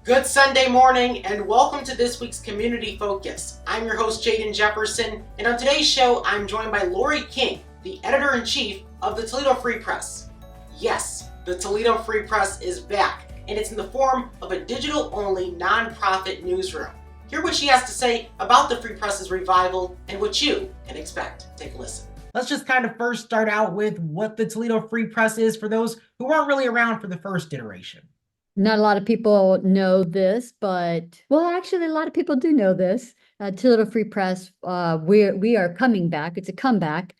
Good Sunday morning and welcome to this week's Community Focus. I'm your host Jaden Jefferson, and on today's show I'm joined by Lori King, the editor-in-chief of the Toledo Free Press. Yes, the Toledo Free Press is back, and it's in the form of a digital-only nonprofit newsroom. Hear what she has to say about the Free Press's revival and what you can expect. Take a listen. Let's just kind of first start out with what the Toledo Free Press is for those who weren't really around for the first iteration. Not a lot of people know this, but well, actually, a lot of people do know this. Toledo Free Press, we are coming back. It's a comeback.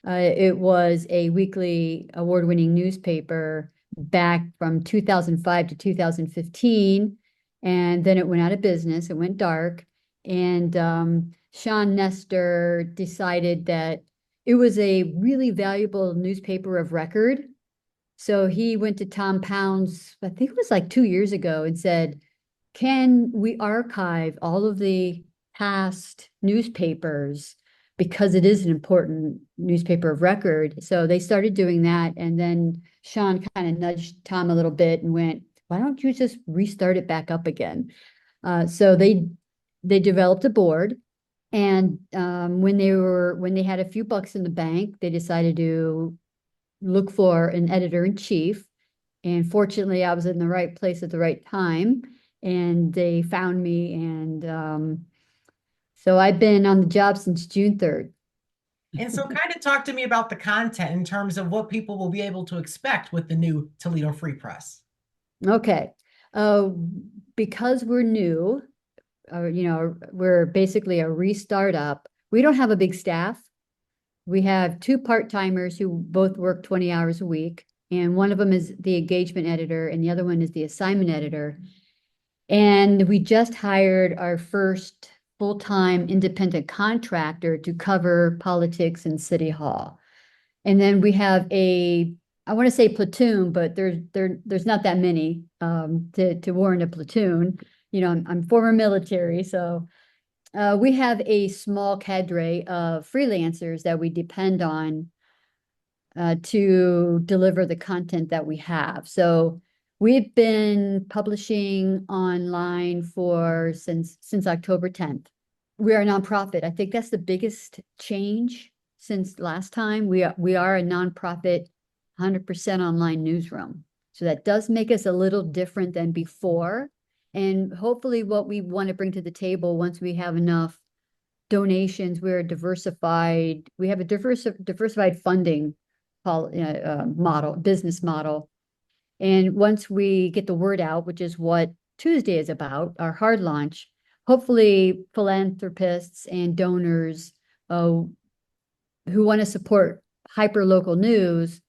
It was a weekly award-winning newspaper back from 2005 to 2015, and then it went out of business. It went dark, and Sean Nestor decided that it was a really valuable newspaper of record. So he went to Tom Pound's, I think it was like 2 years ago, and said, can we archive all of the past newspapers because it is an important newspaper of record? So they started doing that. And then Sean kind of nudged Tom a little bit and went, why don't you just restart it back up again? So they developed a board. And when they had a few bucks in the bank, they decided to look for an editor-in-chief. And fortunately, I was in the right place at the right time, and they found me. And so I've been on the job since June 3rd. And so kind of talk to me about the content in terms of what people will be able to expect with the new Toledo Free Press. Okay. Because we're new, we're basically a restart up. We don't have a big staff. We have two part-timers who both work 20 hours a week, and one of them is the engagement editor and the other one is the assignment editor. And we just hired our first full-time independent contractor to cover politics in City Hall. And then we have I want to say platoon, but there's not that many to warrant a platoon. I'm former military, so we have a small cadre of freelancers that we depend on to deliver the content that we have. So we've been publishing online since October 10th. We are a nonprofit. I think that's the biggest change since last time. We are a nonprofit, 100% online newsroom. So that does make us a little different than before. And hopefully what we want to bring to the table once we have enough donations, we have a diversified funding business model. And once we get the word out, which is what Tuesday is about, our hard launch, hopefully philanthropists and donors who want to support hyper-local news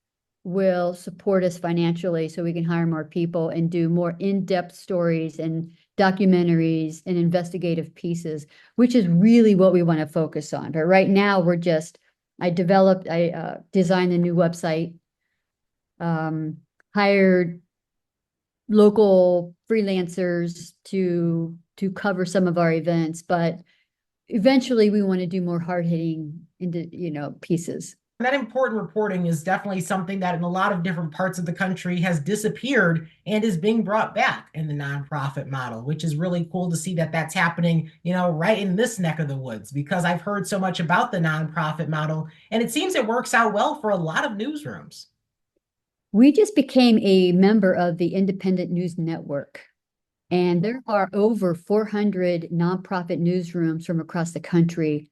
will support us financially so we can hire more people and do more in-depth stories and documentaries and investigative pieces, which is really what we want to focus on. But right now I designed a new website, hired local freelancers to cover some of our events, but eventually we want to do more hard-hitting pieces. That important reporting is definitely something that in a lot of different parts of the country has disappeared and is being brought back in the nonprofit model, which is really cool to see that that's happening, right in this neck of the woods, because I've heard so much about the nonprofit model and it seems it works out well for a lot of newsrooms. We just became a member of the Independent News Network, and there are over 400 nonprofit newsrooms from across the country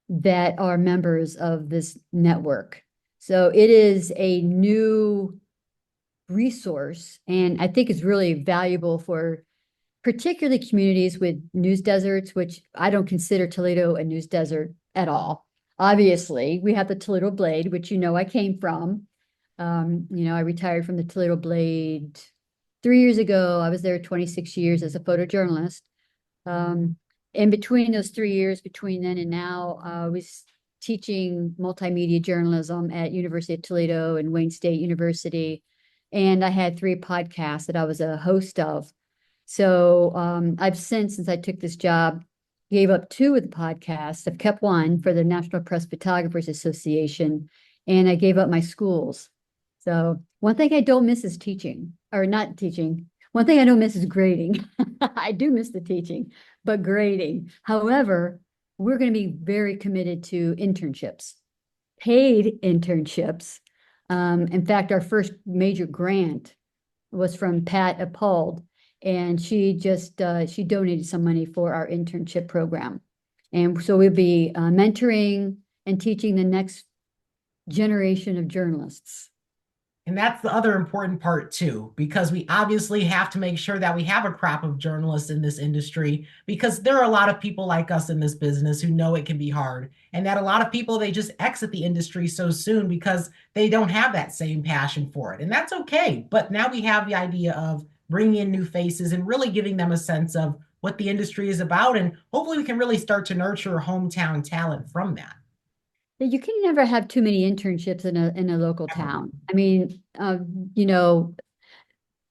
that are members of this network. So it is a new resource, and I think it's really valuable for particularly communities with news deserts, which I don't consider Toledo a news desert at all. Obviously, we have the Toledo Blade, which I came from. I retired from the Toledo Blade 3 years ago. I was there 26 years as a photojournalist. In between those 3 years, between then and now, I was teaching multimedia journalism at University of Toledo and Wayne State University. And I had 3 podcasts that I was a host of. So I've since I took this job, gave up 2 of the podcasts. I've kept one for the National Press Photographers Association, and I gave up my schools. So one thing I don't miss is teaching, or not teaching. One thing I don't miss is grading. I do miss the teaching, but grading. However, we're going to be very committed to internships, paid internships. In fact, our first major grant was from Pat Appalled, and she donated some money for our internship program. And so we'll be mentoring and teaching the next generation of journalists. And that's the other important part too, because we obviously have to make sure that we have a crop of journalists in this industry, because there are a lot of people like us in this business who know it can be hard, and that a lot of people, they just exit the industry so soon because they don't have that same passion for it. And that's okay. But now we have the idea of bringing in new faces and really giving them a sense of what the industry is about. And hopefully we can really start to nurture hometown talent from that. You can never have too many internships in a local town. I mean, you know,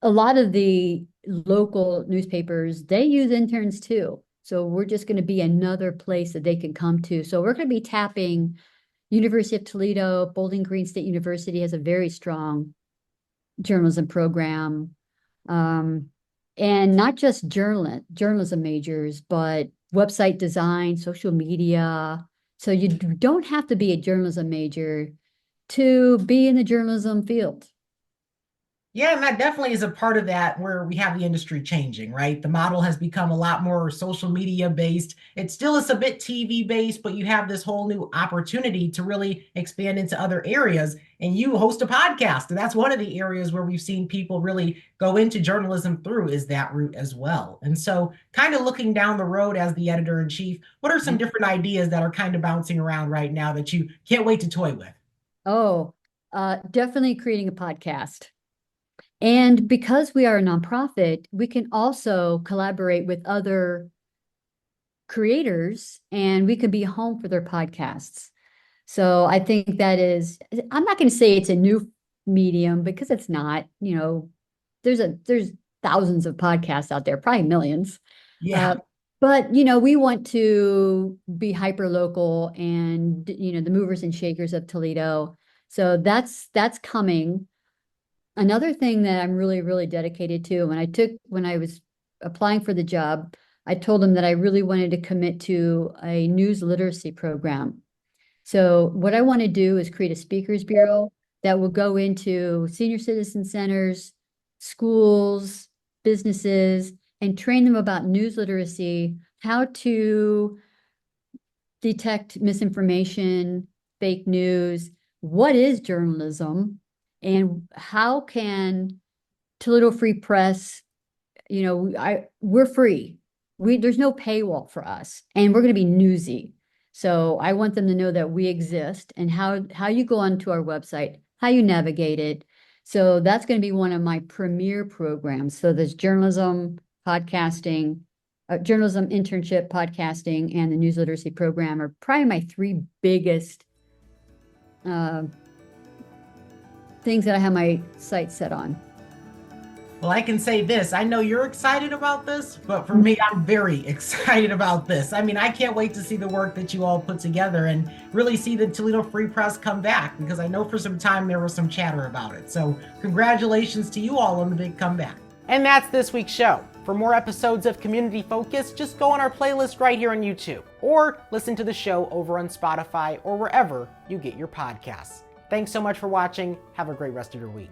a lot of the local newspapers, they use interns too. So we're just going to be another place that they can come to. So we're going to be tapping University of Toledo. Bowling Green State University has a very strong journalism program. And not just journalism majors, but website design, social media. So you don't have to be a journalism major to be in the journalism field. Yeah, and that definitely is a part of that where we have the industry changing, right? The model has become a lot more social media based. It still is a bit TV based, but you have this whole new opportunity to really expand into other areas. And you host a podcast. And that's one of the areas where we've seen people really go into journalism through is that route as well. And so, kind of looking down the road as the editor in chief, what are some different ideas that are kind of bouncing around right now that you can't wait to toy with? Oh, definitely creating a podcast. And because we are a nonprofit, we can also collaborate with other creators and we can be home for their podcasts. So I think that is, I'm not going to say it's a new medium because it's not, there's thousands of podcasts out there, probably millions. Yeah. But we want to be hyper local and the movers and shakers of Toledo. So that's coming. Another thing that I'm really, really dedicated to, when I was applying for the job, I told them that I really wanted to commit to a news literacy program. So what I want to do is create a speakers bureau that will go into senior citizen centers, schools, businesses, and train them about news literacy, how to detect misinformation, fake news, what is journalism, and how can Toledo Free Press, we're free. There's no paywall for us, and we're going to be newsy. So I want them to know that we exist and how you go onto our website, how you navigate it. So that's going to be one of my premier programs. So there's journalism, podcasting, journalism internship, podcasting, and the news literacy program are probably my three biggest things that I have my sights set on. Well, I can say this. I know you're excited about this, but for me, I'm very excited about this. I mean, I can't wait to see the work that you all put together and really see the Toledo Free Press come back, because I know for some time there was some chatter about it. So congratulations to you all on the big comeback. And that's this week's show. For more episodes of Community Focus, just go on our playlist right here on YouTube, or listen to the show over on Spotify or wherever you get your podcasts. Thanks so much for watching. Have a great rest of your week.